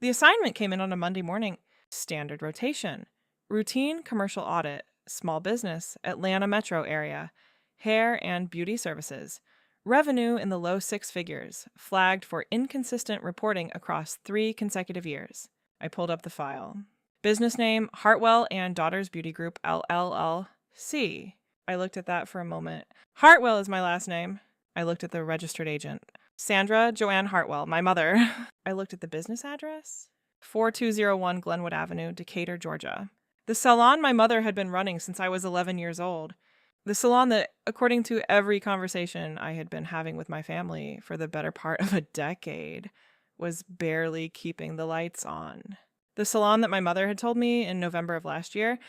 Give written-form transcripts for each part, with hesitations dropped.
The assignment came in on a Monday morning. Standard rotation. Routine commercial audit. Small business. Atlanta metro area. Hair and beauty services. Revenue in the low six figures. Flagged for inconsistent reporting across 3 consecutive years. I pulled up the file. Business name, Hartwell and Daughters Beauty Group, LLC. I looked at that for a moment. Hartwell is my last name. I looked at the registered agent. Sandra Joanne Hartwell, my mother. I looked at the business address. 4201 Glenwood Avenue, Decatur, Georgia. The salon my mother had been running since I was 11 years old. The salon that, according to every conversation I had been having with my family for the better part of a decade, was barely keeping the lights on. The salon that my mother had told me in November of last year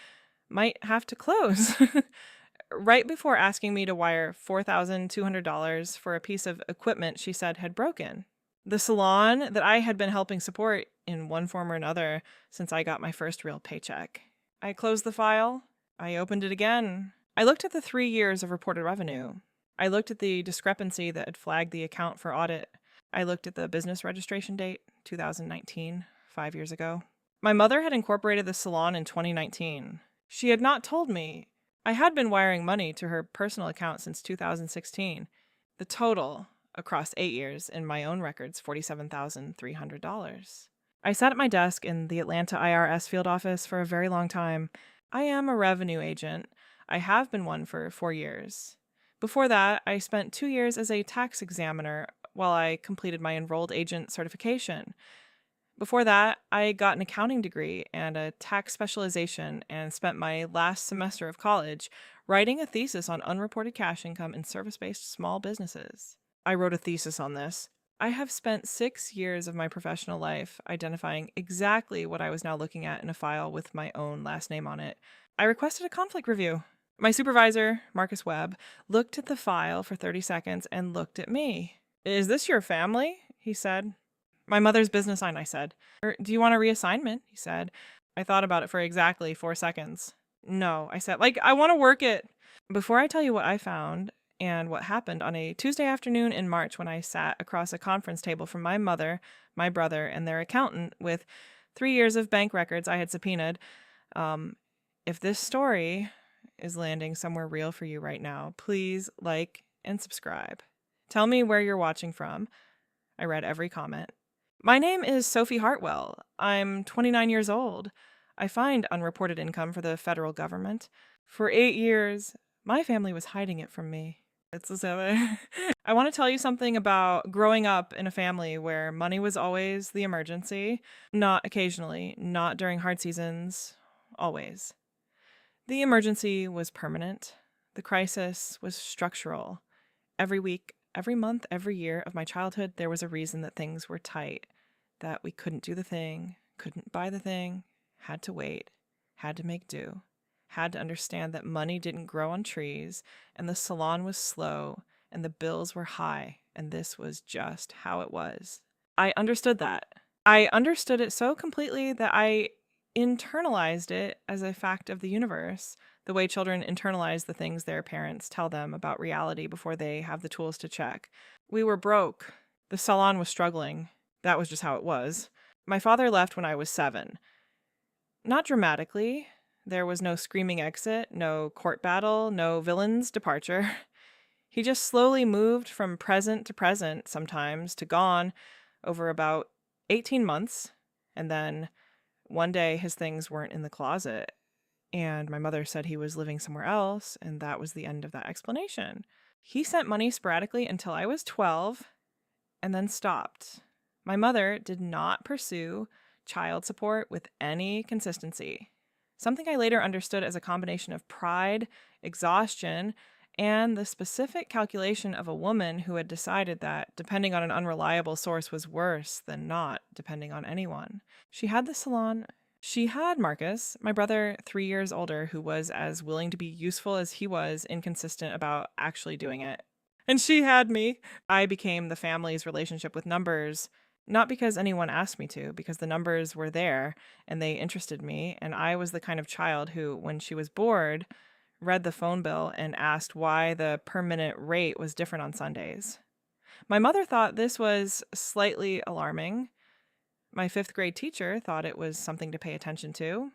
might have to close. Right before asking me to wire $4,200 for a piece of equipment she said had broken. The salon that I had been helping support in one form or another since I got my first real paycheck. I closed the file. I opened it again. I looked at the 3 years of reported revenue. I looked at the discrepancy that had flagged the account for audit. I looked at the business registration date, 2019, 5 years ago. My mother had incorporated the salon in 2019. She had not told me. I had been wiring money to her personal account since 2016. The total, across 8 years, in my own records, $47,300. I sat at my desk in the Atlanta IRS field office for a very long time. I am a revenue agent. I have been one for 4 years. Before that, I spent 2 years as a tax examiner while I completed my enrolled agent certification. Before that, I got an accounting degree and a tax specialization and spent my last semester of college writing a thesis on unreported cash income in service-based small businesses. I wrote a thesis on this. I have spent 6 years of my professional life identifying exactly what I was now looking at in a file with my own last name on it. I requested a conflict review. My supervisor, Marcus Webb, looked at the file for 30 seconds and looked at me. "Is this your family?" he said. "My mother's business line," I said. "Do you want a reassignment?" he said. I thought about it for exactly 4 seconds. "No," I said. I want to work it. Before I tell you what I found and what happened on a Tuesday afternoon in March when I sat across a conference table from my mother, my brother, and their accountant with 3 years of bank records I had subpoenaed, if this story is landing somewhere real for you right now, please like and subscribe. Tell me where you're watching from. I read every comment. My name is Sophie Hartwell. I'm 29 years old. I find unreported income for the federal government. For 8 years, my family was hiding it from me. I want to tell you something about growing up in a family where money was always the emergency, not occasionally, not during hard seasons, always. The emergency was permanent. The crisis was structural. Every week, every month, every year of my childhood, there was a reason that things were tight, that we couldn't do the thing, couldn't buy the thing, had to wait, had to make do, had to understand that money didn't grow on trees, and the salon was slow, and the bills were high, and this was just how it was. I understood that. I understood it so completely that I internalized it as a fact of the universe, the way children internalize the things their parents tell them about reality before they have the tools to check. We were broke. The salon was struggling. That was just how it was. My father left when I was 7. Not dramatically. There was no screaming exit, no court battle, no villain's departure. He just slowly moved from present to present, sometimes, to gone, over about 18 months, and then one day his things weren't in the closet, and my mother said he was living somewhere else, and that was the end of that explanation. He sent money sporadically until I was 12, and then stopped. My mother did not pursue child support with any consistency, something I later understood as a combination of pride, exhaustion, and the specific calculation of a woman who had decided that depending on an unreliable source was worse than not depending on anyone. She had the salon. She had Marcus, my brother 3 years older, who was as willing to be useful as he was inconsistent about actually doing it. And she had me. I became the family's relationship with numbers, not because anyone asked me to, because the numbers were there and they interested me, and I was the kind of child who, when she was bored, read the phone bill and asked why the per minute rate was different on Sundays. My mother thought this was slightly alarming, My fifth grade teacher thought it was something to pay attention to.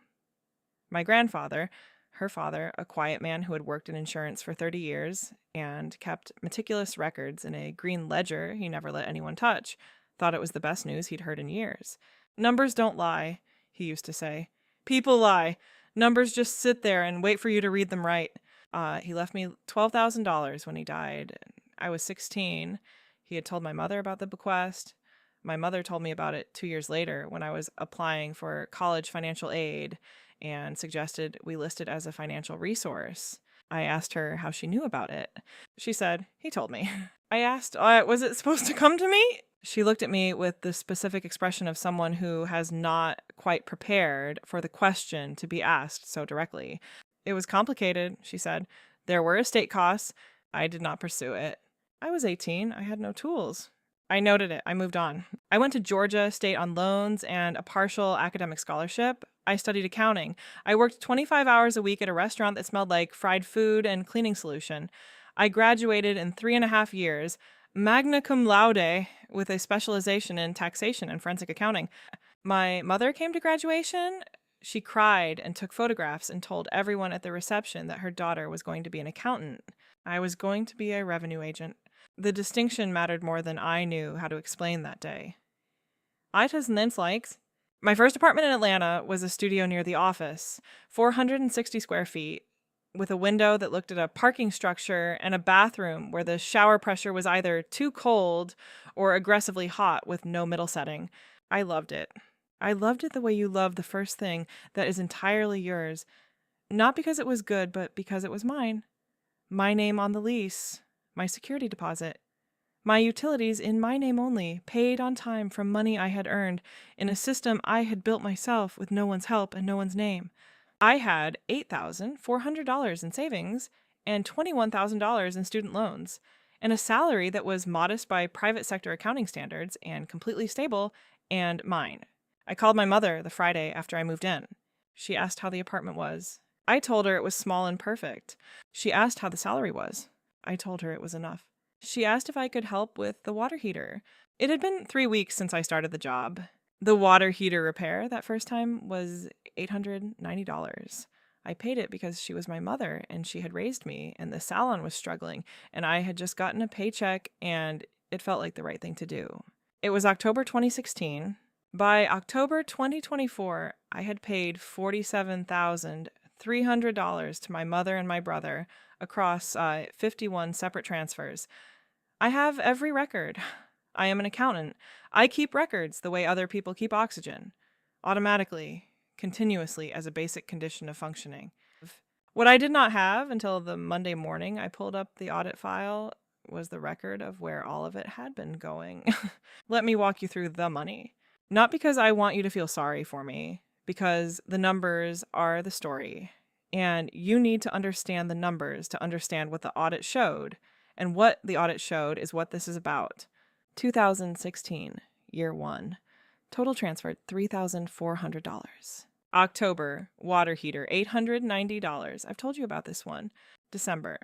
My grandfather, her father, a quiet man who had worked in insurance for 30 years and kept meticulous records in a green ledger he never let anyone touch, thought it was the best news he'd heard in years. Numbers don't lie, he used to say. People lie. Numbers just sit there and wait for you to read them right. He left me $12,000 when he died. I was 16. He had told my mother about the bequest. My mother told me about it 2 years later when I was applying for college financial aid and suggested we list it as a financial resource. I asked her how she knew about it. She said, he told me. I asked, was it supposed to come to me? She looked at me with the specific expression of someone who has not quite prepared for the question to be asked so directly. It was complicated, she said. There were estate costs. I did not pursue it. I was 18. I had no tools. I noted it. I moved on. I went to Georgia State on loans and a partial academic scholarship. I studied accounting. I worked 25 hours a week at a restaurant that smelled like fried food and cleaning solution. I graduated in 3.5 years, magna cum laude, with a specialization in taxation and forensic accounting. My mother came to graduation. She cried and took photographs and told everyone at the reception that her daughter was going to be an accountant. I was going to be a revenue agent. The distinction mattered more than I knew how to explain that day. My first apartment in Atlanta was a studio near the office, 460 square feet, with a window that looked at a parking structure and a bathroom where the shower pressure was either too cold or aggressively hot with no middle setting. I loved it. I loved it the way you love the first thing that is entirely yours, not because it was good, but because it was mine. My name on the lease, my security deposit, my utilities in my name only, paid on time from money I had earned in a system I had built myself with no one's help and no one's name. I had $8,400 in savings and $21,000 in student loans, and a salary that was modest by private sector accounting standards and completely stable and mine. I called my mother the Friday after I moved in. She asked how the apartment was. I told her it was small and perfect. She asked how the salary was. I told her it was enough. She asked if I could help with the water heater. It had been 3 weeks since I started the job. The water heater repair that first time was $890. I paid it because she was my mother and she had raised me, and the salon was struggling, and I had just gotten a paycheck, and it felt like the right thing to do. It was October 2016. By October 2024, I had paid $47,300 to my mother and my brother across 51 separate transfers. I have every record. I am an accountant. I keep records the way other people keep oxygen, automatically, continuously, as a basic condition of functioning. What I did not have until the Monday morning I pulled up the audit file was the record of where all of it had been going. Let me walk you through the money. Not because I want you to feel sorry for me, because the numbers are the story. And you need to understand the numbers to understand what the audit showed. And what the audit showed is what this is about. 2016, year 1. Total transferred $3,400. October, water heater, $890. I've told you about this one. December.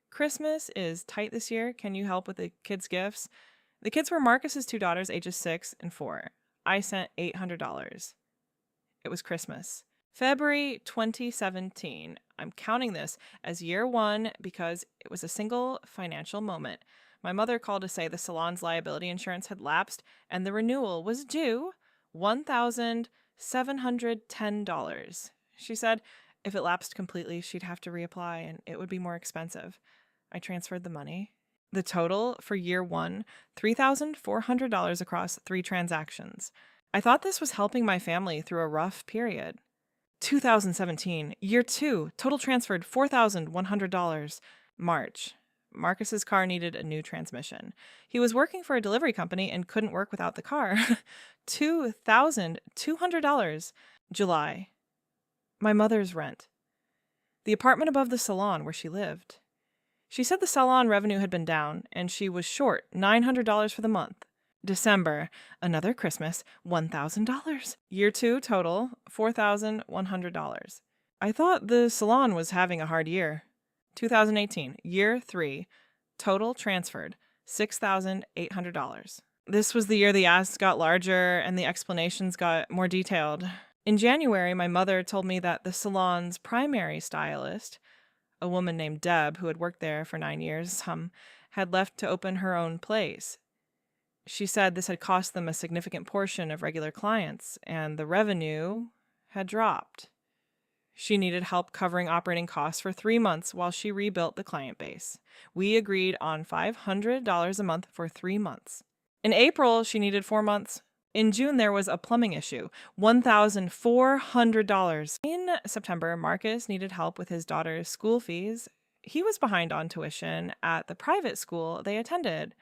Christmas is tight this year. Can you help with the kids' gifts? The kids were Marcus's 2 daughters, ages 6 and 4. I sent $800. It was Christmas. February 2017. I'm counting this as year 1 because it was a single financial moment. My mother called to say the salon's liability insurance had lapsed and the renewal was due $1,710. She said if it lapsed completely, she'd have to reapply and it would be more expensive. I transferred the money. The total for year 1, $3,400 across 3 transactions. I thought this was helping my family through a rough period. 2017, year 2, total transferred $4,100. March. Marcus's car needed a new transmission. He was working for a delivery company and couldn't work without the car. $2,200. July. My mother's rent. The apartment above the salon where she lived. She said the salon revenue had been down, and she was short $900 for the month. December, another Christmas, $1,000. Year 2 total, $4,100. I thought the salon was having a hard year. 2018, year 3, total transferred, $6,800. This was the year the asks got larger and the explanations got more detailed. In January, my mother told me that the salon's primary stylist, a woman named Deb who had worked there for 9 years, had left to open her own place. She said this had cost them a significant portion of regular clients, and the revenue had dropped. She needed help covering operating costs for 3 months while she rebuilt the client base. We agreed on $500 a month for 3 months. In April, she needed 4 months. In June, there was a plumbing issue, $1,400. In September, Marcus needed help with his daughter's school fees. He was behind on tuition at the private school they attended.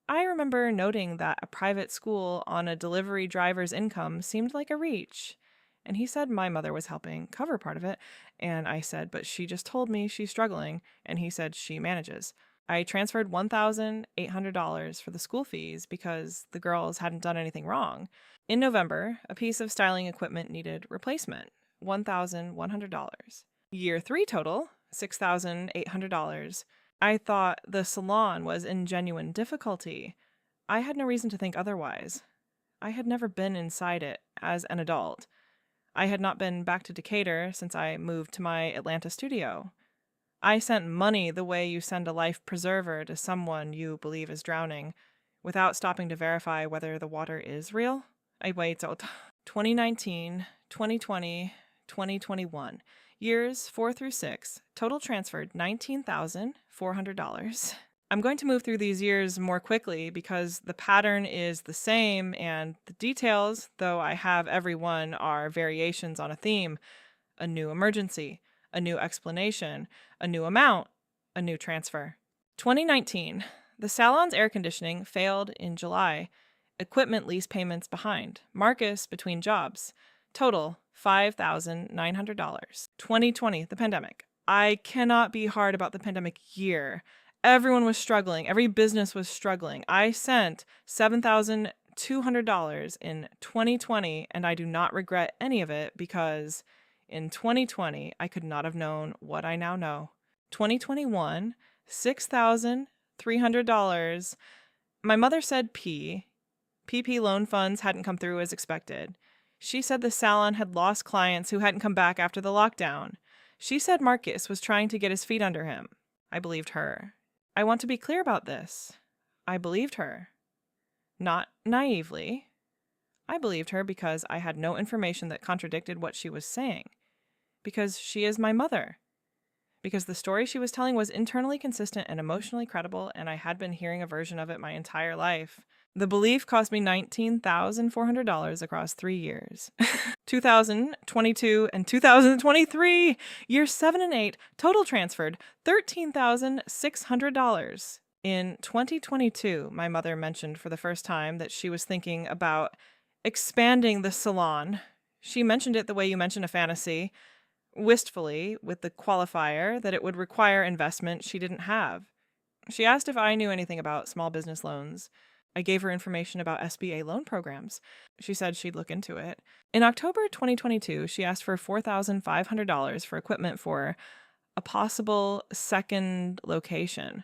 I remember noting that a private school on a delivery driver's income seemed like a reach. And he said my mother was helping cover part of it. And I said, but she just told me she's struggling. And he said she manages. I transferred $1,800 for the school fees because the girls hadn't done anything wrong. In November, a piece of styling equipment needed replacement, $1,100. Year 3 total, $6,800. I thought the salon was in genuine difficulty. I had no reason to think otherwise. I had never been inside it as an adult. I had not been back to Decatur since I moved to my Atlanta studio. I sent money the way you send a life preserver to someone you believe is drowning, without stopping to verify whether the water is real. 2019, 2020, 2021. Years 4 through 6. Total transferred $19,400. I'm going to move through these years more quickly because the pattern is the same and the details, though I have every one, are variations on a theme. A new emergency, a new explanation, a new amount, a new transfer. 2019. The salon's air conditioning failed in July. Equipment lease payments behind. Marcus between jobs. Total $5,900. 2020. The pandemic. I cannot be hard about the pandemic year. Everyone was struggling. Every business was struggling. I sent $7,200 in 2020, and I do not regret any of it because in 2020, I could not have known what I now know. 2021, $6,300. My mother said PP loan funds hadn't come through as expected. She said the salon had lost clients who hadn't come back after the lockdown. She said Marcus was trying to get his feet under him. I believed her. I want to be clear about this. I believed her. Not naively. I believed her because I had no information that contradicted what she was saying. Because she is my mother. Because the story she was telling was internally consistent and emotionally credible, and I had been hearing a version of it my entire life. The belief cost me $19,400 across 3 years. 2022 and 2023, years 7 and 8, total transferred $13,600. In 2022, my mother mentioned for the first time that she was thinking about expanding the salon. She mentioned it the way you mention a fantasy, wistfully, with the qualifier that it would require investment she didn't have. She asked if I knew anything about small business loans. I gave her information about SBA loan programs. She said she'd look into it. In October 2022, she asked for $4,500 for equipment for a possible second location.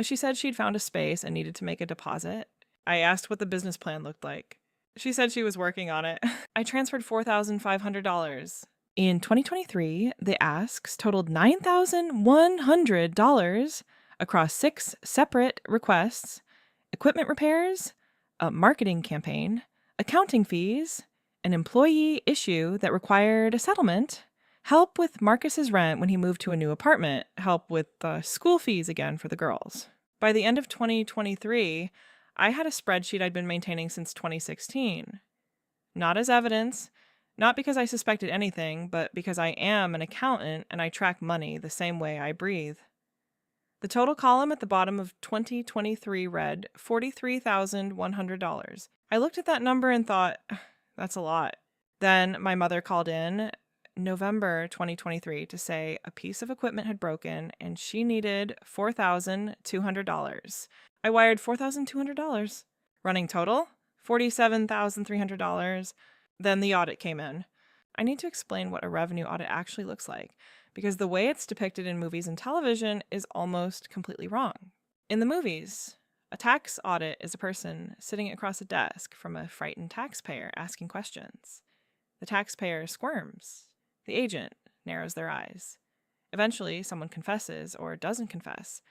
She said she'd found a space and needed to make a deposit. I asked what the business plan looked like. She said she was working on it. I transferred $4,500. In 2023, the asks totaled $9,100 across 6 separate requests: equipment repairs, a marketing campaign, accounting fees, an employee issue that required a settlement, help with Marcus's rent when he moved to a new apartment, help with school fees again for the girls. By the end of 2023, I had a spreadsheet I'd been maintaining since 2016. Not as evidence, not because I suspected anything, but because I am an accountant and I track money the same way I breathe. The total column at the bottom of 2023 read $43,100. I looked at that number and thought, that's a lot. Then my mother called in November 2023 to say a piece of equipment had broken and she needed $4,200. I wired $4,200. Running total, $47,300. Then the audit came in. I need to explain what a revenue audit actually looks like, because the way it's depicted in movies and television is almost completely wrong. In the movies, A tax audit is a person sitting across a desk from a frightened taxpayer asking questions. The taxpayer squirms. The agent narrows their eyes. Eventually, someone confesses or doesn't confess,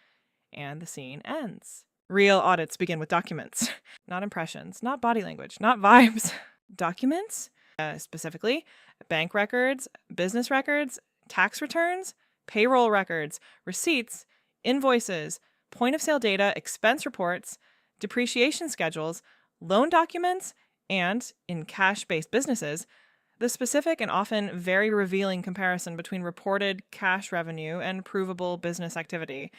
and the scene ends. Real audits begin with documents, not impressions, not body language, not vibes. Documents? Specifically, bank records, business records, tax returns, payroll records, receipts, invoices, point of sale data, expense reports, depreciation schedules, loan documents, and, in cash-based businesses, the specific and often very revealing comparison between reported cash revenue and provable business activity.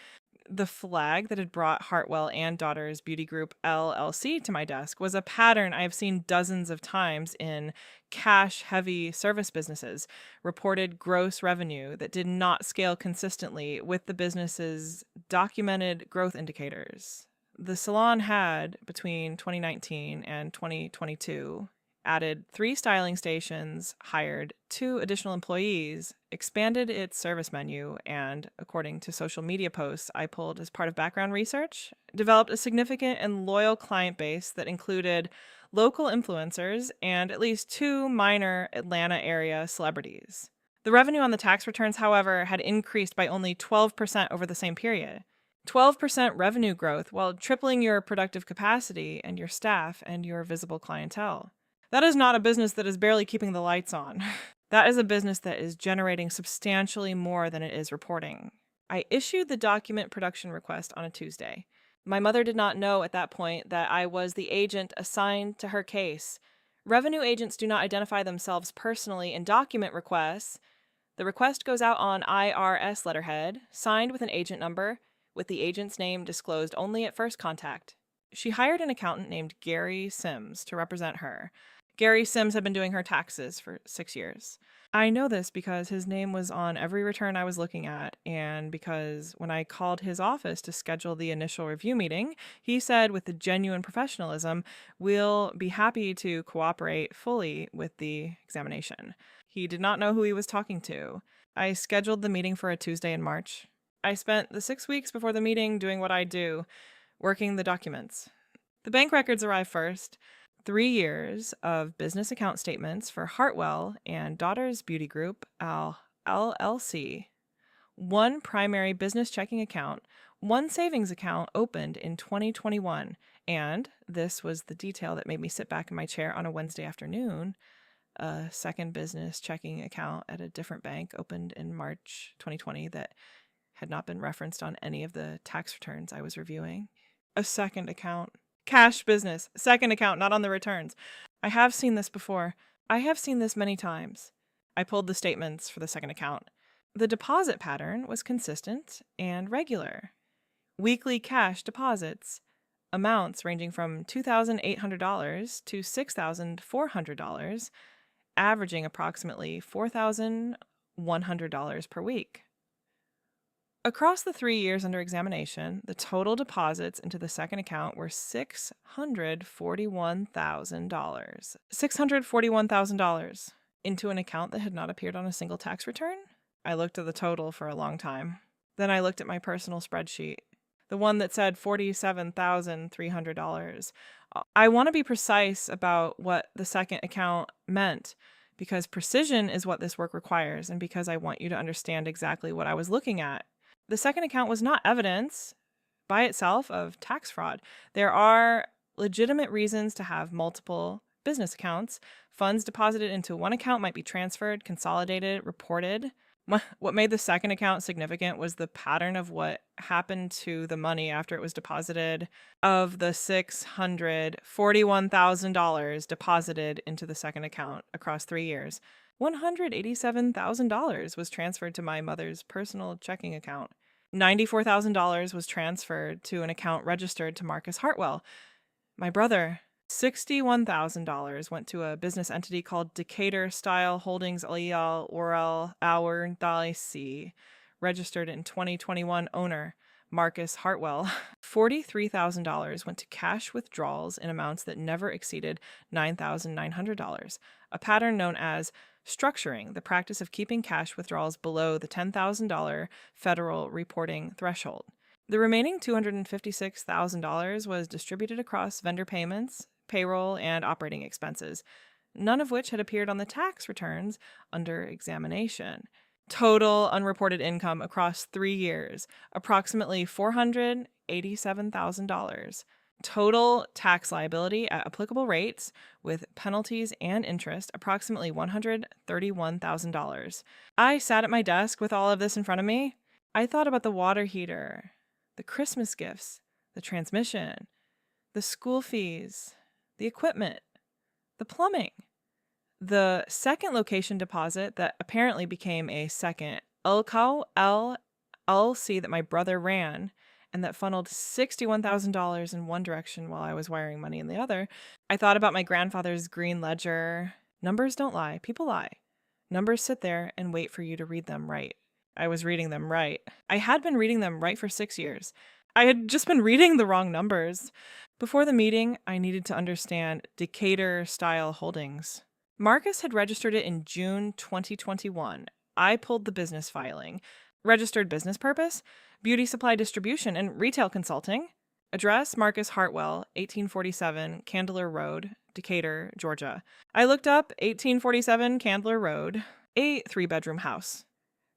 The flag that had brought Hartwell and Daughters Beauty Group LLC to my desk was a pattern I have seen dozens of times in cash-heavy service businesses, reported gross revenue that did not scale consistently with the business's documented growth indicators. The salon had, between 2019 and 2022, added 3 styling stations, hired 2 additional employees, expanded its service menu, and, according to social media posts I pulled as part of background research, developed a significant and loyal client base that included local influencers and at least 2 minor Atlanta area celebrities. The revenue on the tax returns, however, had increased by only 12% over the same period. 12% revenue growth while tripling your productive capacity and your staff and your visible clientele. That is not a business that is barely keeping the lights on. That is a business that is generating substantially more than it is reporting. I issued the document production request on a Tuesday. My mother did not know at that point that I was the agent assigned to her case. Revenue agents do not identify themselves personally in document requests. The request goes out on IRS letterhead, signed with an agent number, with the agent's name disclosed only at first contact. She hired an accountant named Gary Sims to represent her. Gary Sims had been doing her taxes for 6 years. I know this because his name was on every return I was looking at, and because when I called his office to schedule the initial review meeting, he said with genuine professionalism, "We'll be happy to cooperate fully with the examination." He did not know who he was talking to. I scheduled the meeting for a Tuesday in March. I spent the 6 weeks before the meeting doing what I do, working the documents. The bank records arrived first. 3 years of business account statements for Hartwell and Daughters Beauty Group, LLC. 1 primary business checking account, 1 savings account opened in 2021. And this was the detail that made me sit back in my chair on a Wednesday afternoon. A 2nd business checking account at a different bank opened in March 2020 that had not been referenced on any of the tax returns I was reviewing. A 2nd account. Cash business. 2nd account, not on the returns. I have seen this before. I have seen this many times. I pulled the statements for the 2nd account. The deposit pattern was consistent and regular. Weekly cash deposits. Amounts ranging from $2,800 to $6,400, averaging approximately $4,100 per week. Across the 3 years under examination, the total deposits into the 2nd account were $641,000. $641,000 into an account that had not appeared on a single tax return? I looked at the total for a long time. Then I looked at my personal spreadsheet, the one that said $47,300. I want to be precise about what the 2nd account meant, because precision is what this work requires, and because I want you to understand exactly what I was looking at. The 2nd account was not evidence by itself of tax fraud. There are legitimate reasons to have multiple business accounts. Funds deposited into one account might be transferred, consolidated, reported. What made the 2nd account significant was the pattern of what happened to the money after it was deposited. Of the $641,000 deposited into the 2nd account across 3 years, $187,000 was transferred to my mother's personal checking account. $94,000 was transferred to an account registered to Marcus Hartwell, my brother. $61,000 went to a business entity called Decatur Style Holdings Leal Oral Our C, registered in 2021, owner Marcus Hartwell. $43,000 went to cash withdrawals in amounts that never exceeded $9,900, a pattern known as structuring, the practice of keeping cash withdrawals below the $10,000 federal reporting threshold. The remaining $256,000 was distributed across vendor payments, payroll, and operating expenses, none of which had appeared on the tax returns under examination. Total unreported income across 3 years, approximately $487,000. Total tax liability at applicable rates, with penalties and interest, approximately $131,000. I sat at my desk with all of this in front of me. I thought about the water heater, the Christmas gifts, the transmission, the school fees, the equipment, the plumbing, the second location deposit that apparently became a second LLC that my brother ran and that funneled $61,000 in one direction while I was wiring money in the other. I thought about my grandfather's green ledger. Numbers don't lie. People lie. Numbers sit there and wait for you to read them right. I was reading them right. I had been reading them right for 6 years. I had just been reading the wrong numbers. Before the meeting, I needed to understand Decatur-style holdings. Marcus had registered it in June 2021. I pulled the business filing. Registered business purpose, beauty supply distribution and retail consulting. Address, Marcus Hartwell, 1847 Candler Road, Decatur, Georgia. I looked up 1847 Candler Road, a 3-bedroom house.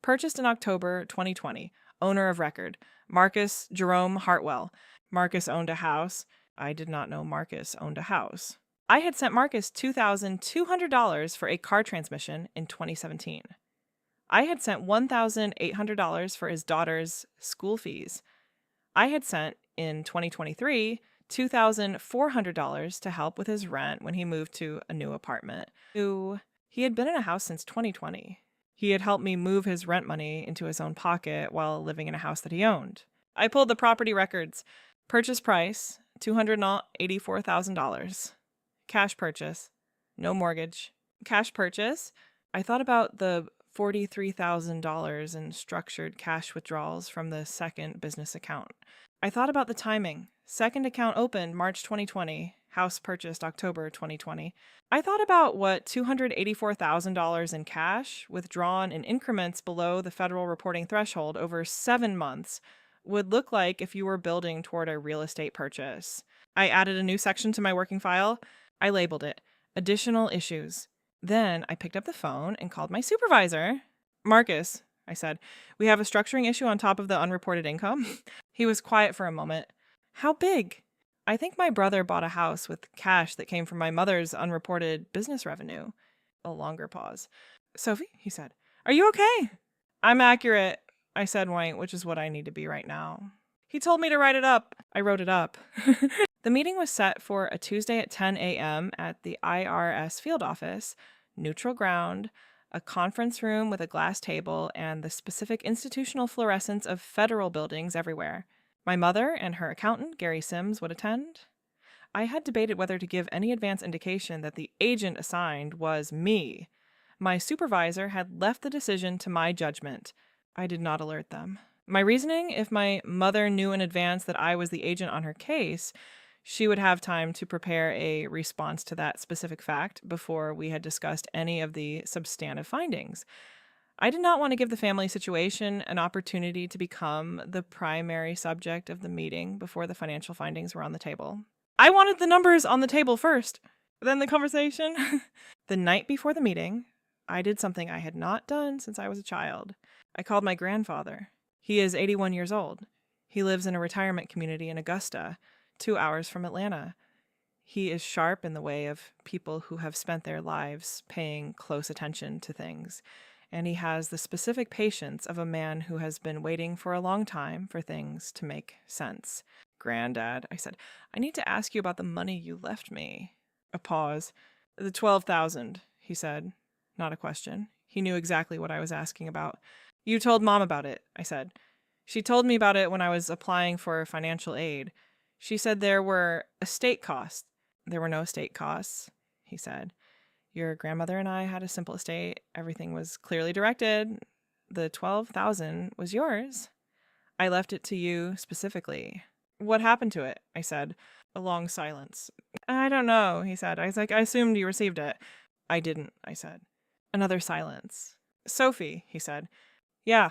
Purchased in October 2020. Owner of record, Marcus Jerome Hartwell. Marcus owned a house. I did not know Marcus owned a house. I had sent Marcus $2,200 for a car transmission in 2017. I had sent $1,800 for his daughter's school fees. I had sent, in 2023, $2,400 to help with his rent when he moved to a new apartment. He had been in a house since 2020. He had helped me move his rent money into his own pocket while living in a house that he owned. I pulled the property records. Purchase price, $284,000. Cash purchase, no mortgage. Cash purchase, I thought about the $43,000 in structured cash withdrawals from the second business account. I thought about the timing. Second account opened March 2020, house purchased October 2020. I thought about what $284,000 in cash, withdrawn in increments below the federal reporting threshold over 7 months, would look like if you were building toward a real estate purchase. I added a new section to my working file. I labeled it, Additional Issues. Then I picked up the phone and called my supervisor. Marcus, I said, we have a structuring issue on top of the unreported income. He was quiet for a moment. How big? I think my brother bought a house with cash that came from my mother's unreported business revenue. A longer pause. Sophie, he said, are you okay? I'm accurate, I said white, which is what I need to be right now. He told me to write it up. I wrote it up. The meeting was set for a Tuesday at 10 a.m. at the IRS field office, neutral ground, a conference room with a glass table, and the specific institutional fluorescence of federal buildings everywhere. My mother and her accountant, Gary Sims, would attend. I had debated whether to give any advance indication that the agent assigned was me. My supervisor had left the decision to my judgment. I did not alert them. My reasoning, if my mother knew in advance that I was the agent on her case, she would have time to prepare a response to that specific fact before we had discussed any of the substantive findings. I did not want to give the family situation an opportunity to become the primary subject of the meeting before the financial findings were on the table. I wanted the numbers on the table first, then the conversation. The night before the meeting, I did something I had not done since I was a child. I called my grandfather. He is 81 years old. He lives in a retirement community in Augusta, 2 hours from Atlanta. He is sharp in the way of people who have spent their lives paying close attention to things, and he has the specific patience of a man who has been waiting for a long time for things to make sense. Granddad, I said, I need to ask you about the money you left me. A pause. The $12,000, he said. Not a question. He knew exactly what I was asking about. You told Mom about it, I said. She told me about it when I was applying for financial aid. She said there were estate costs. There were no estate costs, he said. Your grandmother and I had a simple estate. Everything was clearly directed. The $12,000 was yours. I left it to you specifically. What happened to it? I said. A long silence. I don't know, he said. I was like, I assumed you received it. I didn't, I said. Another silence. Sophie, he said. Yeah.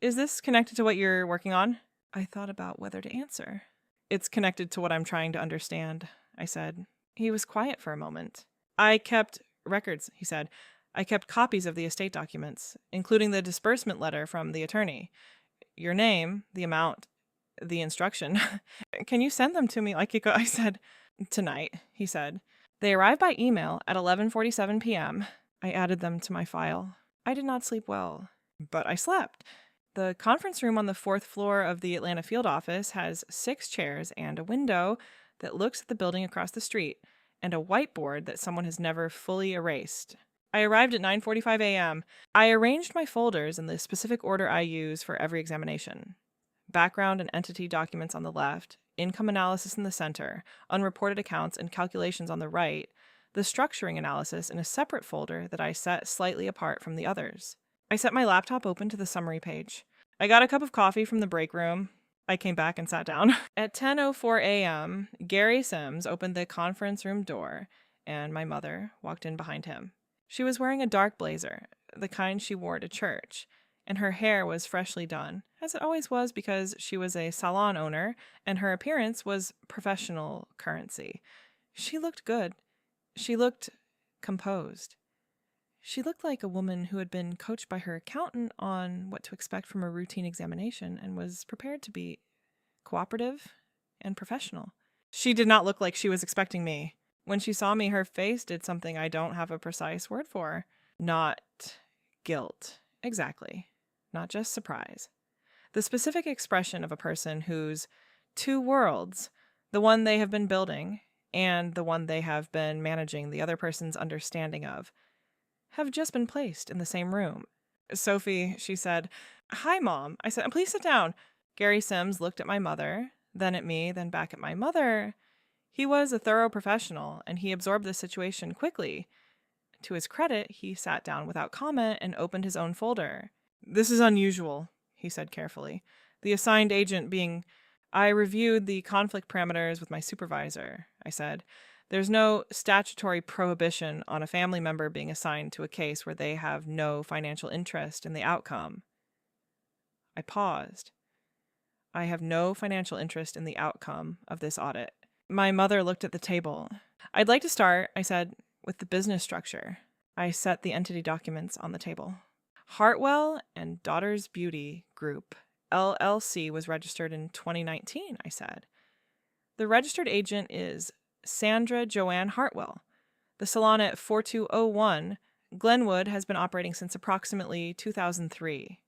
Is this connected to what you're working on? I thought about whether to answer. It's connected to what I'm trying to understand, I said. He was quiet for a moment. I kept records, he said. I kept copies of the estate documents, including the disbursement letter from the attorney. Your name, the amount, the instruction. Can you send them to me like you go? I said. Tonight, he said. They arrived by email at 11:47 p.m. I added them to my file. I did not sleep well, but I slept. The conference room on the 4th floor of the Atlanta field office has 6 chairs and a window that looks at the building across the street, and a whiteboard that someone has never fully erased. I arrived at 9:45 a.m. I arranged my folders in the specific order I use for every examination. Background and entity documents on the left, income analysis in the center, unreported accounts and calculations on the right, the structuring analysis in a separate folder that I set slightly apart from the others. I set my laptop open to the summary page. I got a cup of coffee from the break room. I came back and sat down. At 10:04 a.m., Gary Sims opened the conference room door, and my mother walked in behind him. She was wearing a dark blazer, the kind she wore to church, and her hair was freshly done, as it always was because she was a salon owner, and her appearance was professional currency. She looked good. She looked composed. She looked like a woman who had been coached by her accountant on what to expect from a routine examination and was prepared to be cooperative and professional. She did not look like she was expecting me. When she saw me, her face did something I don't have a precise word for. Not guilt. Exactly. Not just surprise. The specific expression of a person whose 2 worlds, the one they have been building and the one they have been managing the other person's understanding of, have just been placed in the same room. Sophie, she said. Hi, Mom. I said, please sit down. Gary Sims looked at my mother, then at me, then back at my mother. He was a thorough professional, and he absorbed the situation quickly. To his credit, he sat down without comment and opened his own folder. This is unusual, he said carefully. The assigned agent being, I reviewed the conflict parameters with my supervisor, I said. There's no statutory prohibition on a family member being assigned to a case where they have no financial interest in the outcome. I paused. I have no financial interest in the outcome of this audit. My mother looked at the table. I'd like to start, I said, with the business structure. I set the entity documents on the table. Hartwell and Daughters Beauty Group, LLC, was registered in 2019, I said. The registered agent is Sandra Joanne Hartwell. The salon at 4201 Glenwood has been operating since approximately 2003.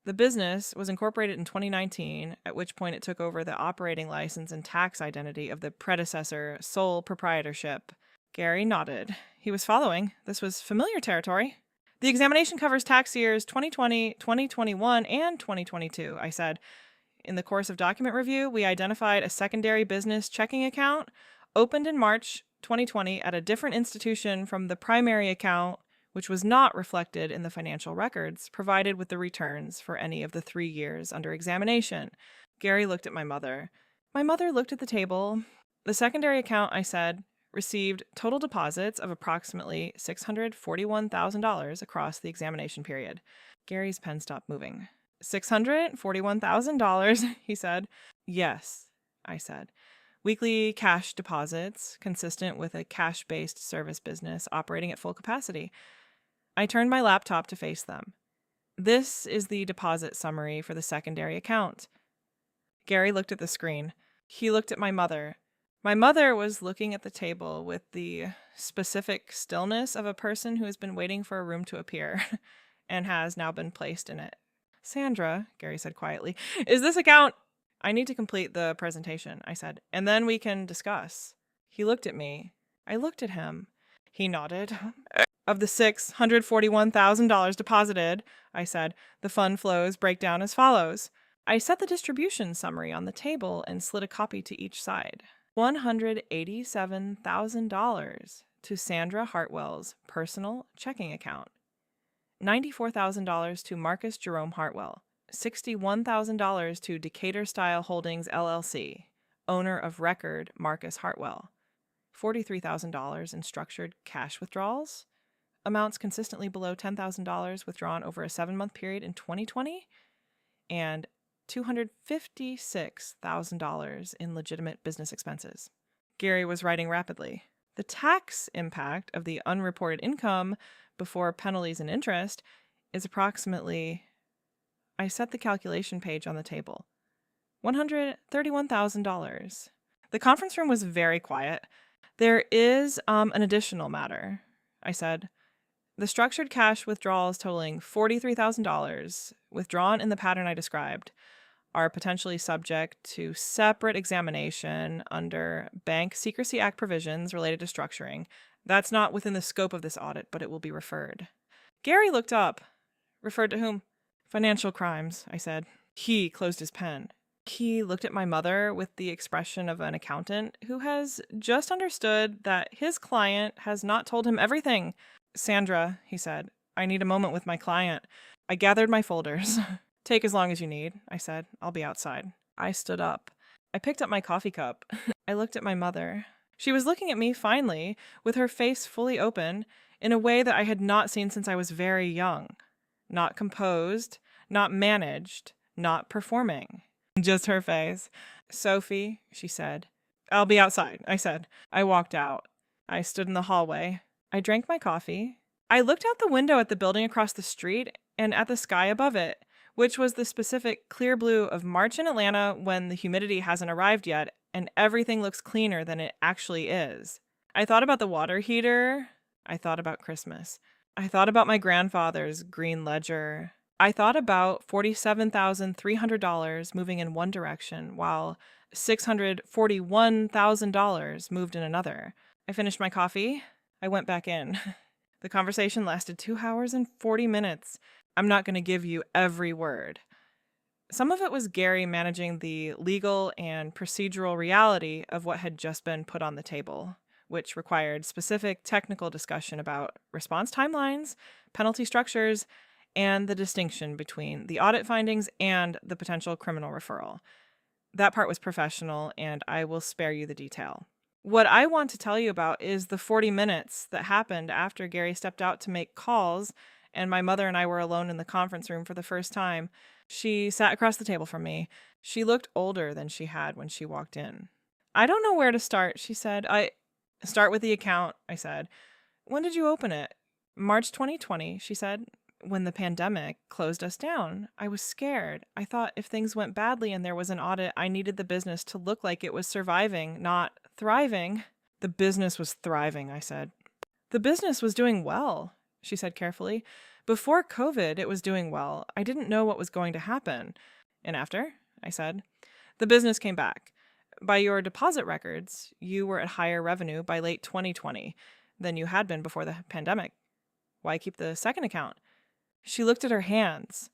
The business was incorporated in 2019, at which point it took over the operating license and tax identity of the predecessor sole proprietorship. Gary nodded. He was following. This was familiar territory. The examination covers tax years 2020, 2021, and 2022, I said. In the course of document review, we identified a secondary business checking account opened in March 2020 at a different institution from the primary account, which was not reflected in the financial records provided with the returns for any of the 3 years under examination. Gary looked at my mother. My mother looked at the table. The secondary account, I said, received total deposits of approximately $641,000 across the examination period. Gary's pen stopped moving. $641,000, he said. Yes, I said. Weekly cash deposits, consistent with a cash-based service business operating at full capacity. I turned my laptop to face them. This is the deposit summary for the secondary account. Gary looked at the screen. He looked at my mother. My mother was looking at the table with the specific stillness of a person who has been waiting for a room to appear and has now been placed in it. Sandra, Gary said quietly, is this account? I need to complete the presentation, I said, and then we can discuss. He looked at me. I looked at him. He nodded. Of the $641,000 deposited, I said, the fund flows break down as follows. I set the distribution summary on the table and slid a copy to each side. $187,000 to Sandra Hartwell's personal checking account. $94,000 to Marcus Jerome Hartwell. $61,000 to Decatur Style Holdings, LLC, owner of record Marcus Hartwell. $43,000 in structured cash withdrawals, amounts consistently below $10,000 withdrawn over a 7-month period in 2020, and $256,000 in legitimate business expenses. Gary was writing rapidly. The tax impact of the unreported income before penalties and interest is approximately, I set the calculation page on the table, $131,000. The conference room was very quiet. There is an additional matter, I said. The structured cash withdrawals totaling $43,000, withdrawn in the pattern I described, are potentially subject to separate examination under Bank Secrecy Act provisions related to structuring. That's not within the scope of this audit, but it will be referred. Gary looked up. Referred to whom? Financial crimes, I said. He closed his pen. He looked at my mother with the expression of an accountant who has just understood that his client has not told him everything. Sandra, he said, I need a moment with my client. I gathered my folders. Take as long as you need, I said. I'll be outside. I stood up. I picked up my coffee cup. I looked at my mother. She was looking at me finally, with her face fully open, in a way that I had not seen since I was very young. Not composed, not managed, not performing. Just her face. Sophie, she said. I'll be outside, I said. I walked out. I stood in the hallway. I drank my coffee. I looked out the window at the building across the street and at the sky above it, which was the specific clear blue of March in Atlanta when the humidity hasn't arrived yet and everything looks cleaner than it actually is. I thought about the water heater. I thought about Christmas. I thought about my grandfather's green ledger. I thought about $47,300 moving in one direction while $641,000 moved in another. I finished my coffee. I went back in. The conversation lasted 2 hours and 40 minutes. I'm not going to give you every word. Some of it was Gary managing the legal and procedural reality of what had just been put on the table, which required specific technical discussion about response timelines, penalty structures, and the distinction between the audit findings and the potential criminal referral. That part was professional, and I will spare you the detail. What I want to tell you about is the 40 minutes that happened after Gary stepped out to make calls and my mother and I were alone in the conference room for the first time. She sat across the table from me. She looked older than she had when she walked in. I don't know where to start, she said. Start with the account, I said. When did you open it? March 2020, she said. When the pandemic closed us down. I was scared. I thought if things went badly and there was an audit, I needed the business to look like it was surviving, not thriving. The business was thriving, I said. The business was doing well, she said carefully. Before COVID, it was doing well. I didn't know what was going to happen. And after, I said, the business came back. By your deposit records, you were at higher revenue by late 2020 than you had been before the pandemic. Why keep the second account? She looked at her hands.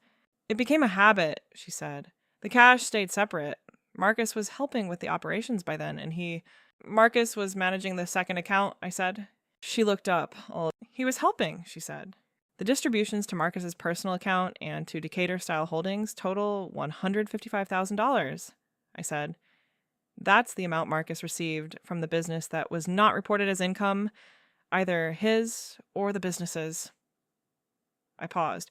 It became a habit, she said. The cash stayed separate. Marcus was helping with the operations by then, and Marcus was managing the second account, I said. She looked up. Oh, he was helping, she said. The distributions to Marcus's personal account and to Decatur-style holdings total $155,000, I said. That's the amount Marcus received from the business that was not reported as income, either his or the business's. I paused.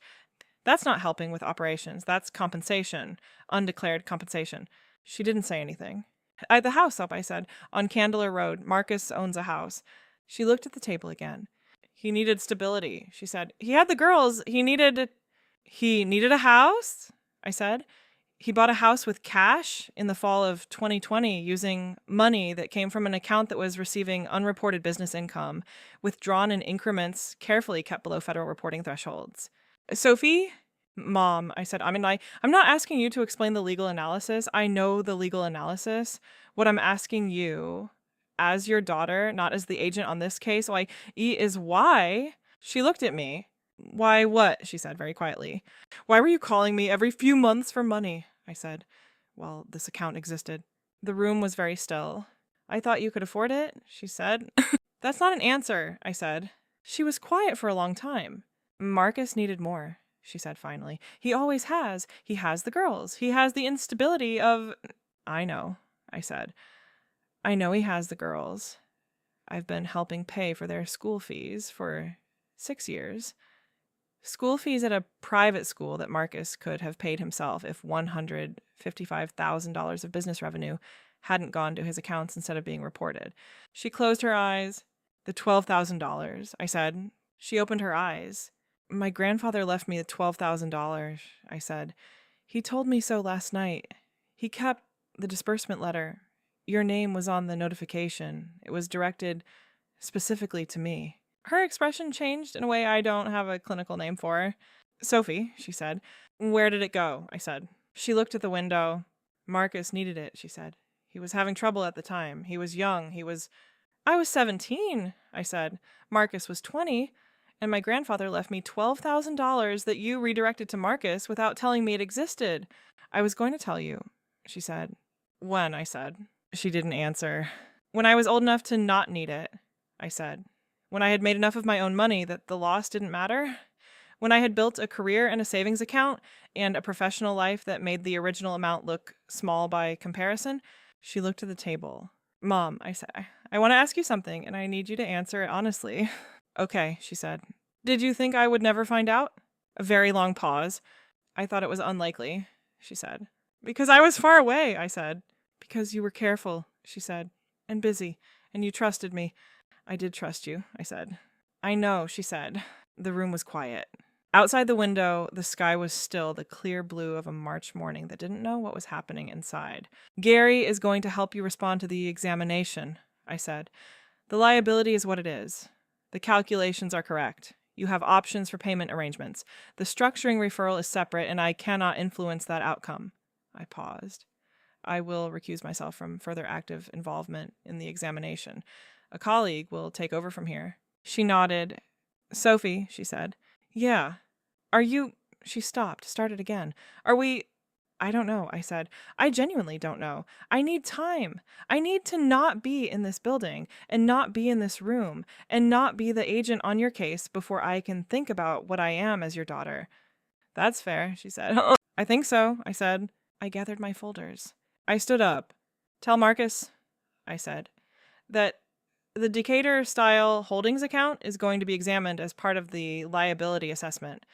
That's not helping with operations. That's compensation. Undeclared compensation. She didn't say anything. I had the house up, I said. On Candler Road. Marcus owns a house. She looked at the table again. He needed stability, she said. He had the girls. He needed a house, I said. He bought a house with cash in the fall of 2020 using money that came from an account that was receiving unreported business income, withdrawn in increments carefully kept below federal reporting thresholds. Sophie? Mom, I said, I'm not asking you to explain the legal analysis. I know the legal analysis. What I'm asking you, as your daughter, not as the agent on this case, is why. She looked at me. Why what? She said very quietly. Why were you calling me every few months for money? I said. Well, this account existed. The room was very still. I thought you could afford it, she said. That's not an answer, I said. She was quiet for a long time. Marcus needed more, she said finally. He always has. He has the girls. He has the instability of... I know, I said. I know he has the girls. I've been helping pay for their school fees for 6 years. School fees at a private school that Marcus could have paid himself if $155,000 of business revenue hadn't gone to his accounts instead of being reported. She closed her eyes. The $12,000, I said. She opened her eyes. My grandfather left me the $12,000, I said. He told me so last night. He kept the disbursement letter. Your name was on the notification. It was directed specifically to me. Her expression changed in a way I don't have a clinical name for. Sophie, she said. Where did it go? I said. She looked at the window. Marcus needed it, she said. He was having trouble at the time. He was young. I was 17, I said. Marcus was 20. And my grandfather left me $12,000 that you redirected to Marcus without telling me it existed. I was going to tell you, she said. When? I said. She didn't answer. When I was old enough to not need it, I said. When I had made enough of my own money that the loss didn't matter. When I had built a career and a savings account and a professional life that made the original amount look small by comparison. She looked at the table. Mom, I said, I want to ask you something, and I need you to answer it honestly. Okay, she said. Did you think I would never find out? A very long pause. I thought it was unlikely, she said. Because I was far away, I said. Because you were careful, she said, and busy, and you trusted me. I did trust you, I said. I know, she said. The room was quiet. Outside the window, the sky was still the clear blue of a March morning that didn't know what was happening inside. Gary is going to help you respond to the examination, I said. The liability is what it is. The calculations are correct. You have options for payment arrangements. The structuring referral is separate, and I cannot influence that outcome. I paused. I will recuse myself from further active involvement in the examination. A colleague will take over from here. She nodded. Sophie, she said. Yeah. Are you... She stopped, started again. Are we... I don't know, I said. I genuinely don't know. I need time. I need to not be in this building and not be in this room and not be the agent on your case before I can think about what I am as your daughter. That's fair, she said. I think so, I said. I gathered my folders. I stood up. Tell Marcus, I said, that the Decatur-style holdings account is going to be examined as part of the liability assessment.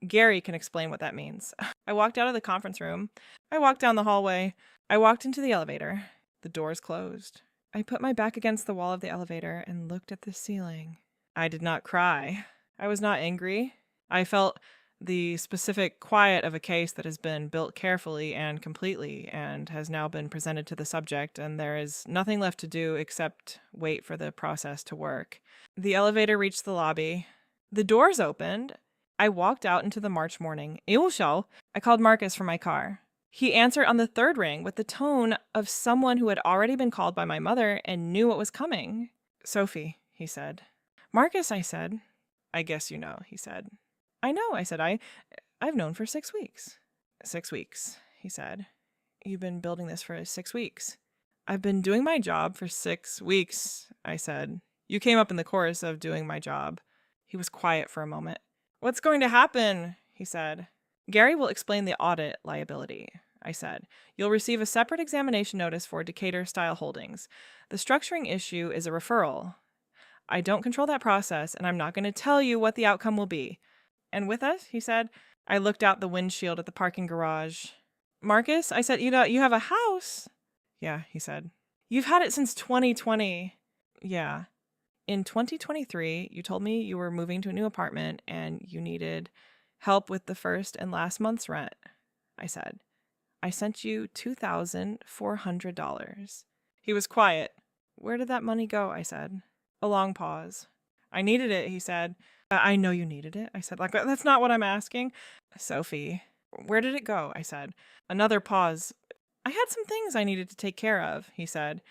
Gary can explain what that means. I walked out of the conference room. I walked down the hallway. I walked into the elevator. The doors closed. I put my back against the wall of the elevator and looked at the ceiling. I did not cry. I was not angry. I felt the specific quiet of a case that has been built carefully and completely and has now been presented to the subject, and there is nothing left to do except wait for the process to work. The elevator reached the lobby. The doors opened. I walked out into the March morning. I called Marcus from my car. He answered on the third ring with the tone of someone who had already been called by my mother and knew what was coming. Sophie, he said. Marcus, I said. I guess you know, he said. I know, I said. I've known for 6 weeks. 6 weeks, he said. You've been building this for 6 weeks. I've been doing my job for 6 weeks, I said. You came up in the course of doing my job. He was quiet for a moment. What's going to happen? He said. Gary will explain the audit liability, I said. You'll receive a separate examination notice for Decatur-style holdings. The structuring issue is a referral. I don't control that process, and I'm not going to tell you what the outcome will be. And with us, he said. I looked out the windshield at the parking garage. Marcus, I said, you have a house? Yeah, he said. You've had it since 2020. Yeah. In 2023, you told me you were moving to a new apartment and you needed help with the first and last month's rent. I said, I sent you $2,400. He was quiet. Where did that money go? I said. A long pause. I needed it, he said. I know you needed it. I said, that's not what I'm asking. Sophie, where did it go? I said. Another pause. I had some things I needed to take care of, he said.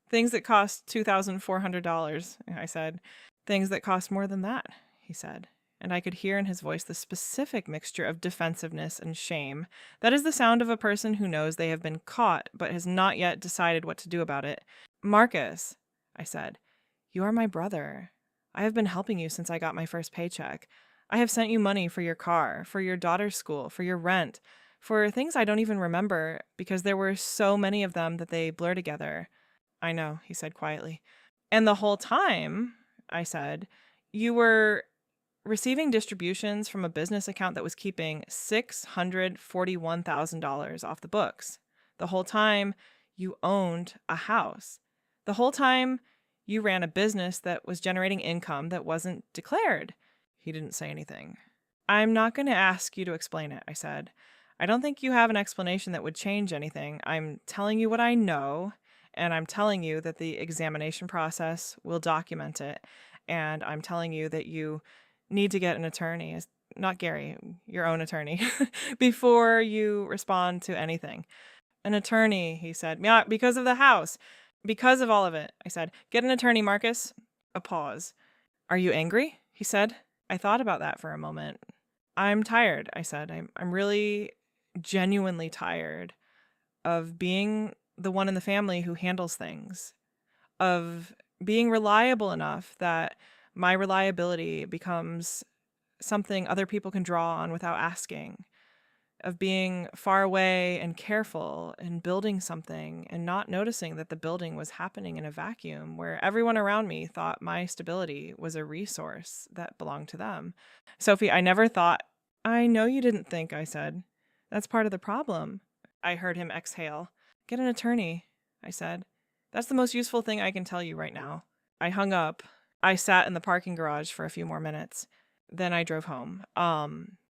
Things that cost $2,400, I said. Things that cost more than that, he said. And I could hear in his voice the specific mixture of defensiveness and shame. That is the sound of a person who knows they have been caught but has not yet decided what to do about it. Marcus, I said, you are my brother. I have been helping you since I got my first paycheck. I have sent you money for your car, for your daughter's school, for your rent, for things I don't even remember because there were so many of them that they blur together. I know, he said quietly. And the whole time, I said, you were receiving distributions from a business account that was keeping $641,000 off the books. The whole time you owned a house. The whole time you ran a business that was generating income that wasn't declared. He didn't say anything. I'm not going to ask you to explain it, I said. I don't think you have an explanation that would change anything. I'm telling you what I know, and I'm telling you that the examination process will document it, and I'm telling you that you need to get an attorney, not Gary, your own attorney, before you respond to anything. An attorney, he said. Yeah, because of the house. Because of all of it, I said. Get an attorney, Marcus. A pause. Are you angry? He said. I thought about that for a moment. I'm tired, I said. I'm really genuinely tired of being the one in the family who handles things, of being reliable enough that my reliability becomes something other people can draw on without asking, of being far away and careful and building something and not noticing that the building was happening in a vacuum where everyone around me thought my stability was a resource that belonged to them. Sophie, I never thought. I know you didn't think, I said. That's part of the problem. I heard him exhale. Get an attorney, I said. That's the most useful thing I can tell you right now. I hung up. I sat in the parking garage for a few more minutes. Then I drove home.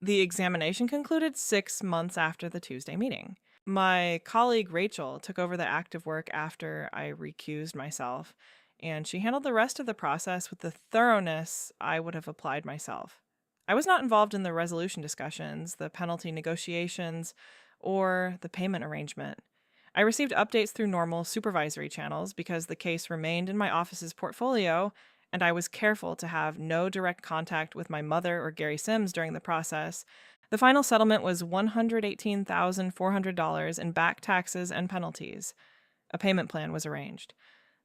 The examination concluded 6 months after the Tuesday meeting. My colleague Rachel took over the active work after I recused myself, and she handled the rest of the process with the thoroughness I would have applied myself. I was not involved in the resolution discussions, the penalty negotiations, or the payment arrangement. I received updates through normal supervisory channels because the case remained in my office's portfolio, and I was careful to have no direct contact with my mother or Gary Sims during the process. The final settlement was $118,400 in back taxes and penalties. A payment plan was arranged.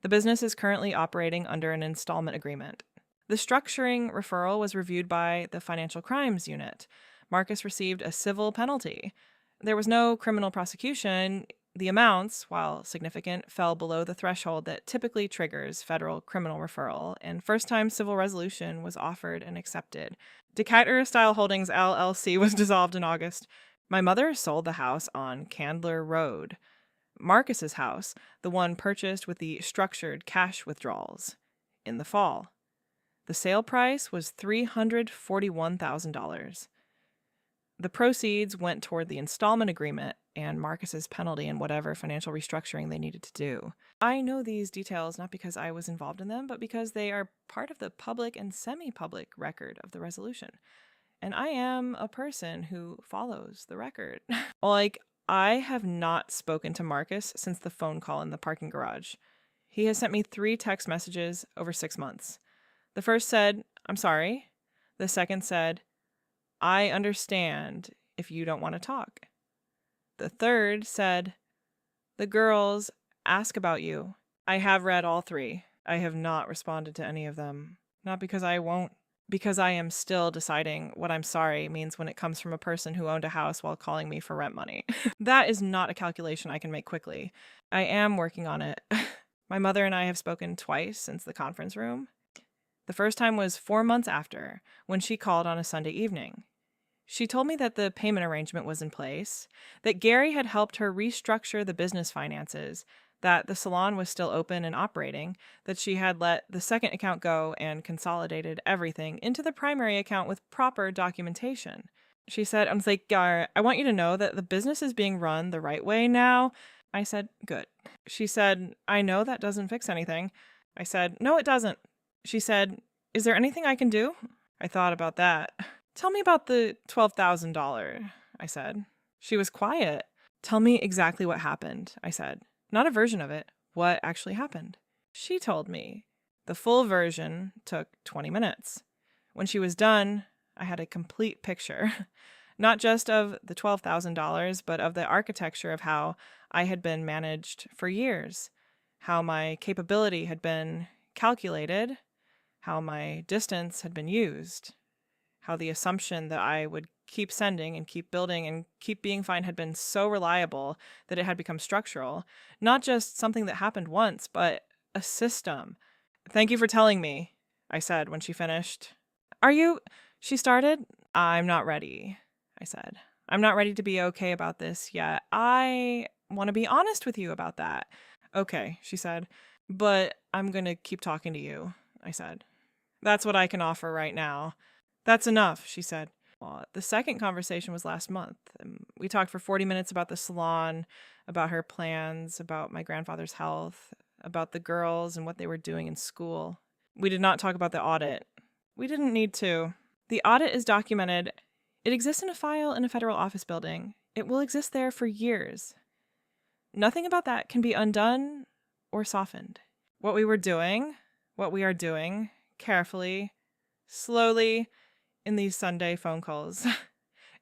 The business is currently operating under an installment agreement. The structuring referral was reviewed by the Financial Crimes Unit. Marcus received a civil penalty. There was no criminal prosecution. The amounts, while significant, fell below the threshold that typically triggers federal criminal referral, and first-time civil resolution was offered and accepted. Decatur Style Holdings LLC was dissolved in August. My mother sold the house on Candler Road. Marcus's house, the one purchased with the structured cash withdrawals, in the fall. The sale price was $341,000. The proceeds went toward the installment agreement and Marcus's penalty and whatever financial restructuring they needed to do. I know these details not because I was involved in them, but because they are part of the public and semi-public record of the resolution. And I am a person who follows the record. I have not spoken to Marcus since the phone call in the parking garage. He has sent me 3 text messages over 6 months. The first said, I'm sorry. The second said, I understand if you don't want to talk. The third said, the girls ask about you. I have read all 3. I have not responded to any of them. Not because I won't, because I am still deciding what I'm sorry means when it comes from a person who owned a house while calling me for rent money. That is not a calculation I can make quickly. I am working on it. My mother and I have spoken twice since the conference room. The first time was 4 months after, when she called on a Sunday evening. She told me that the payment arrangement was in place, that Gary had helped her restructure the business finances, that the salon was still open and operating, that she had let the second account go and consolidated everything into the primary account with proper documentation. She said, I want you to know that the business is being run the right way now. I said, good. She said, I know that doesn't fix anything. I said, no, it doesn't. She said, is there anything I can do? I thought about that. Tell me about the $12,000, I said. She was quiet. Tell me exactly what happened, I said. Not a version of it. What actually happened? She told me. The full version took 20 minutes. When she was done, I had a complete picture. Not just of the $12,000, but of the architecture of how I had been managed for years, how my capability had been calculated, how my distance had been used, how the assumption that I would keep sending and keep building and keep being fine had been so reliable that it had become structural, not just something that happened once, but a system. Thank you for telling me, I said when she finished. She started. I'm not ready, I said. I'm not ready to be okay about this yet. I want to be honest with you about that. Okay, she said. But I'm going to keep talking to you, I said. That's what I can offer right now. That's enough, she said. Well, the second conversation was last month. We talked for 40 minutes about the salon, about her plans, about my grandfather's health, about the girls and what they were doing in school. We did not talk about the audit. We didn't need to. The audit is documented. It exists in a file in a federal office building. It will exist there for years. Nothing about that can be undone or softened. What we are doing, carefully, slowly, in these Sunday phone calls,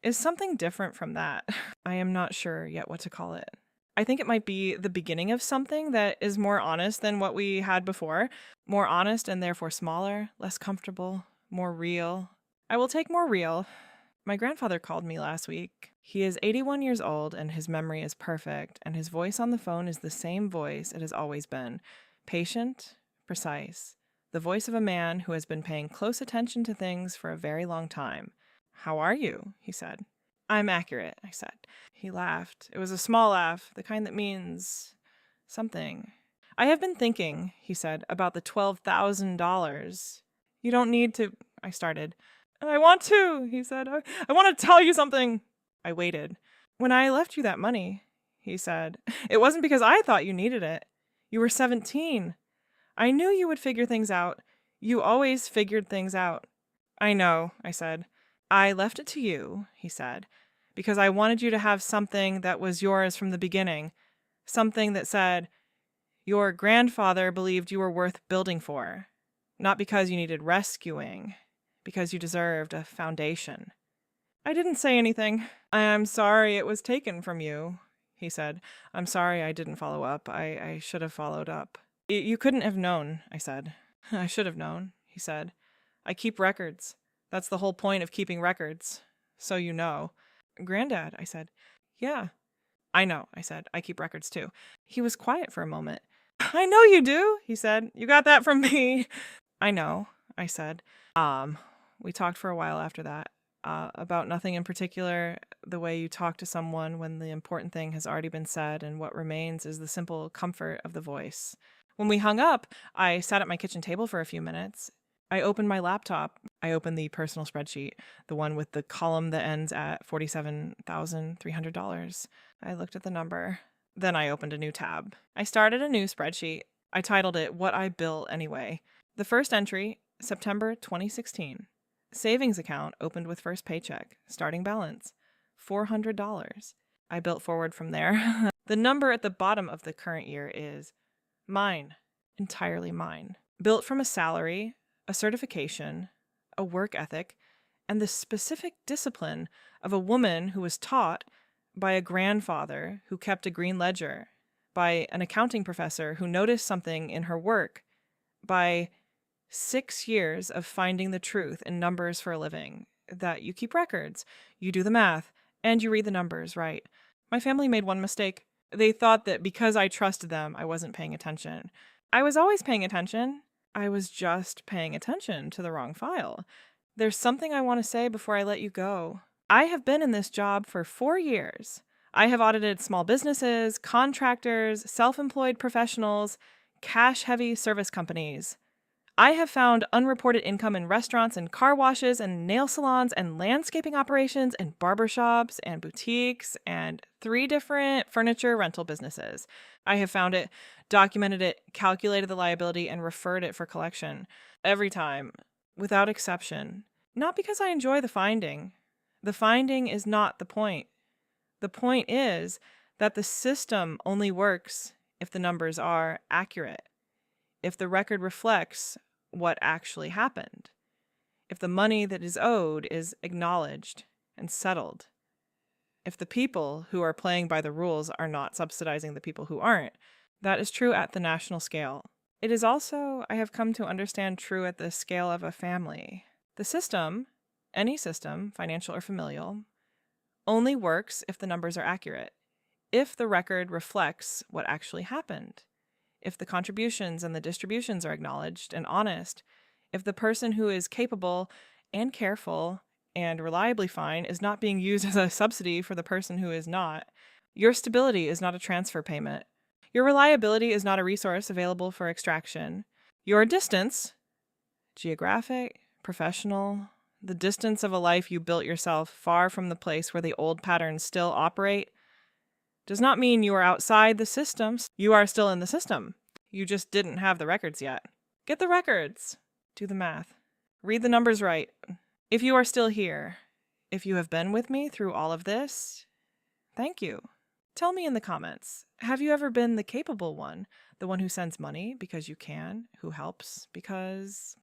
is something different from that. I am not sure yet what to call it. I think it might be the beginning of something that is more honest than what we had before. More honest and therefore smaller, less comfortable, more real. I will take more real. My grandfather called me last week. He is 81 years old and his memory is perfect, and his voice on the phone is the same voice it has always been. Patient, precise. The voice of a man who has been paying close attention to things for a very long time. How are you? He said. I'm accurate, I said. He laughed. It was a small laugh, the kind that means something. I have been thinking, he said, about the $12,000. You don't need to, I started. I want to, he said. I want to tell you something. I waited. When I left you that money, he said, it wasn't because I thought you needed it. You were 17. I knew you would figure things out. You always figured things out. I know, I said. I left it to you, he said, because I wanted you to have something that was yours from the beginning. Something that said, your grandfather believed you were worth building for. Not because you needed rescuing, because you deserved a foundation. I didn't say anything. I'm sorry it was taken from you, he said. I'm sorry I didn't follow up. I should have followed up. You couldn't have known, I said. I should have known, he said. I keep records. That's the whole point of keeping records. So you know. Granddad, I said. Yeah. I know, I said. I keep records too. He was quiet for a moment. I know you do, he said. You got that from me. I know, I said. We talked for a while after that. About nothing in particular, the way you talk to someone when the important thing has already been said, and what remains is the simple comfort of the voice. When we hung up, I sat at my kitchen table for a few minutes. I opened my laptop. I opened the personal spreadsheet, the one with the column that ends at $47,300. I looked at the number. Then I opened a new tab. I started a new spreadsheet. I titled it What I Built Anyway. The first entry, September 2016. Savings account opened with first paycheck. Starting balance, $400. I built forward from there. The number at the bottom of the current year is mine, entirely mine. Built from a salary, a certification, a work ethic, and the specific discipline of a woman who was taught by a grandfather who kept a green ledger, by an accounting professor who noticed something in her work, by 6 years of finding the truth in numbers for a living, that you keep records, you do the math, and you read the numbers right. My family made one mistake. They thought that because I trusted them, I wasn't paying attention. I was always paying attention. I was just paying attention to the wrong file. There's something I want to say before I let you go. I have been in this job for 4 years. I have audited small businesses, contractors, self-employed professionals, cash-heavy service companies. I have found unreported income in restaurants and car washes and nail salons and landscaping operations and barbershops and boutiques and 3 different furniture rental businesses. I have found it, documented it, calculated the liability, and referred it for collection. Every time, without exception. Not because I enjoy the finding. The finding is not the point. The point is that the system only works if the numbers are accurate, if the record reflects what actually happened, if the money that is owed is acknowledged and settled, if the people who are playing by the rules are not subsidizing the people who aren't. That is true at the national scale. It is also, I have come to understand, true at the scale of a family. The system, any system, financial or familial, only works if the numbers are accurate, if the record reflects what actually happened, if the contributions and the distributions are acknowledged and honest, if the person who is capable and careful and reliably fine is not being used as a subsidy for the person who is not. Your stability is not a transfer payment. Your reliability is not a resource available for extraction. Your distance, geographic, professional, the distance of a life you built yourself far from the place where the old patterns still operate, does not mean you are outside the system. You are still in the system. You just didn't have the records yet. Get the records. Do the math. Read the numbers right. If you are still here, if you have been with me through all of this, thank you. Tell me in the comments, have you ever been the capable one, the one who sends money because you can, who helps because